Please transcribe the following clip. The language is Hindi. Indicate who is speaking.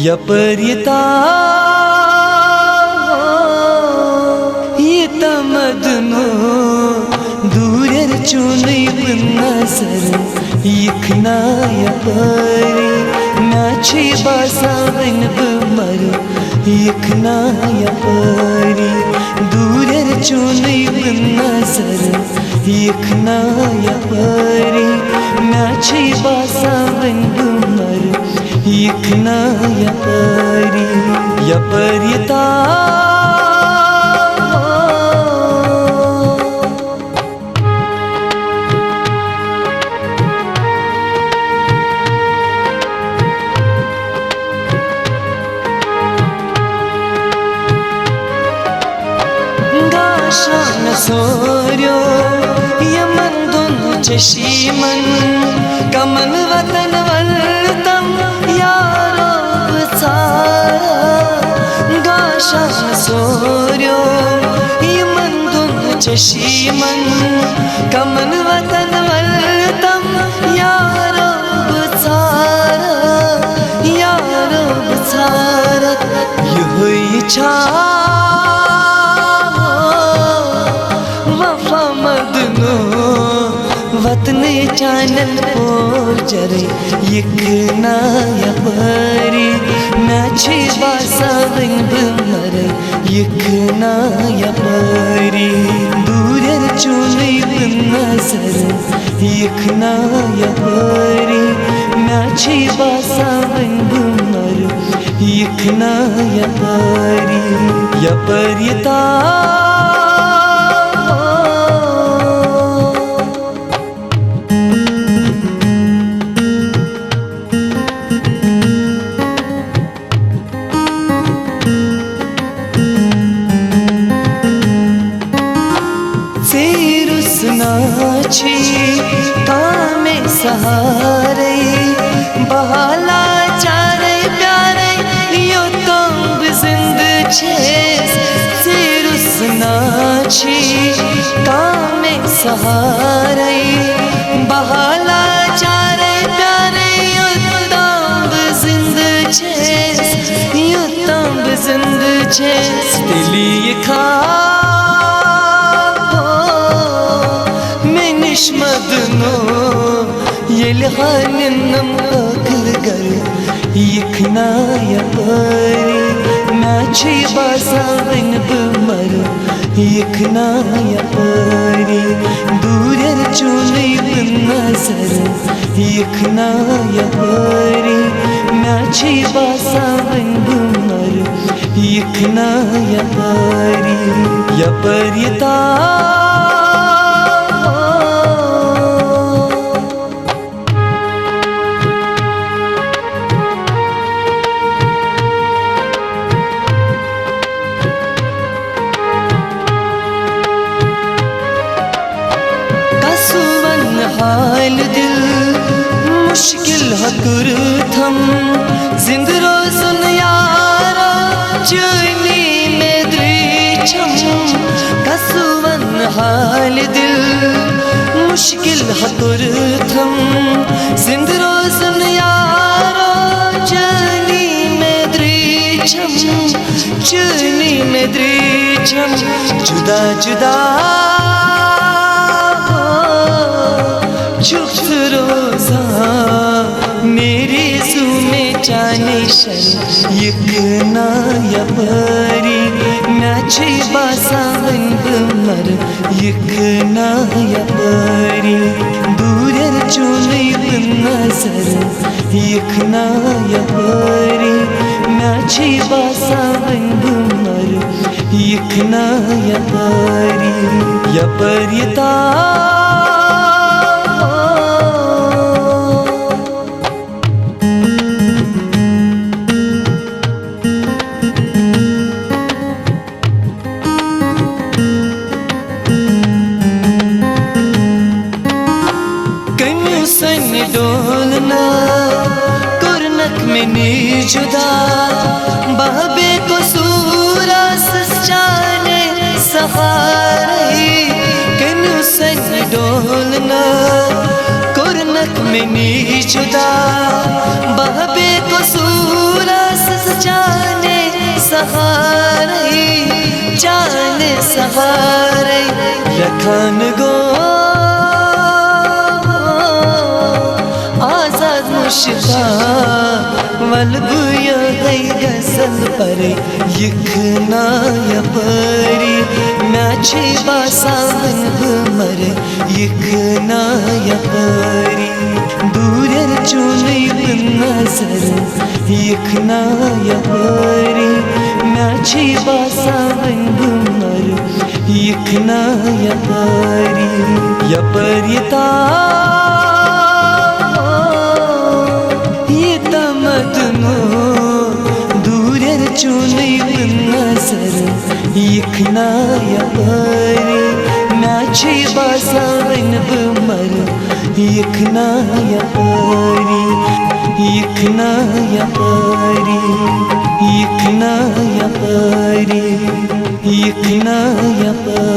Speaker 1: यपर्यता यतमदनो दूरेर चुनै नजर यखना यपरी नाचे बासावन बमर यखना यपरी दूरेर चुनै नजर यखना यपरी नाचे बासावन बमर यखना यपरी यपर्यता गाशान सोर्यो यमन दोनों चशीमन कमन वतन वलतम यारो बसारा गाशान सोर्यो यमन दोनों चशीमन कमन वतन वलतम यारो बसारा यही छा वतन चानल पोजर यखना यपरी नाचे बासावन बमर यखना यपरी दूरेर चुनै नजर यखना यपरी नाचे बासावन बमर यखना यपरी यपर्यता कामे सहारे बहाला चारे प्यारे यो तंग जिंद छे सिरुसनाची कामे सहारे बहाला चारे प्यारे यो तंग जिंद छे दिली खा मदनो यलहानम अकल गर यखना यपरी नाचे बासावन बमर यखना यपरी दूरेर चुनै नजर यखना यपरी नाचे बासावन बमर यखना यपरी यपर्यता हाल दिल मुश्किल हकुर थम जिंद रोज़न यारा चुनी में द्रिचम कसवन हाल दिल मुश्किल हकुर थम जिंद रोज़न यारा चुनी में द्रिचम जुदा जुदा चुप रोजा मेरे सुमे चाने शन यखना यपरी नाचे बासावन बमर यखना यपरी दूरेर चुनै नजर यखना यपरी नाचे बासावन बमर यखना यपरी यपर्यता डोलना कुरनक में जुदा बहबे को सूरस जाने सहारे कनु सन डोलना कुरनक में जुदा बहबे को सूरस जाने सहारे जाने सहारे रखान गो आजाद मुश्ता वलबुया गई गसल पर यखना यपरी नाचे बासावन बमर यखना यपरी दूर चुनी नजर यखना यपरी नाचे बासावन बमर यखना यपरी यपरिता चुनी नजर यखना यपरी नाचे बासावन बमर यखना यपरी यखना यपरी यखना यपरी यखना यपरी।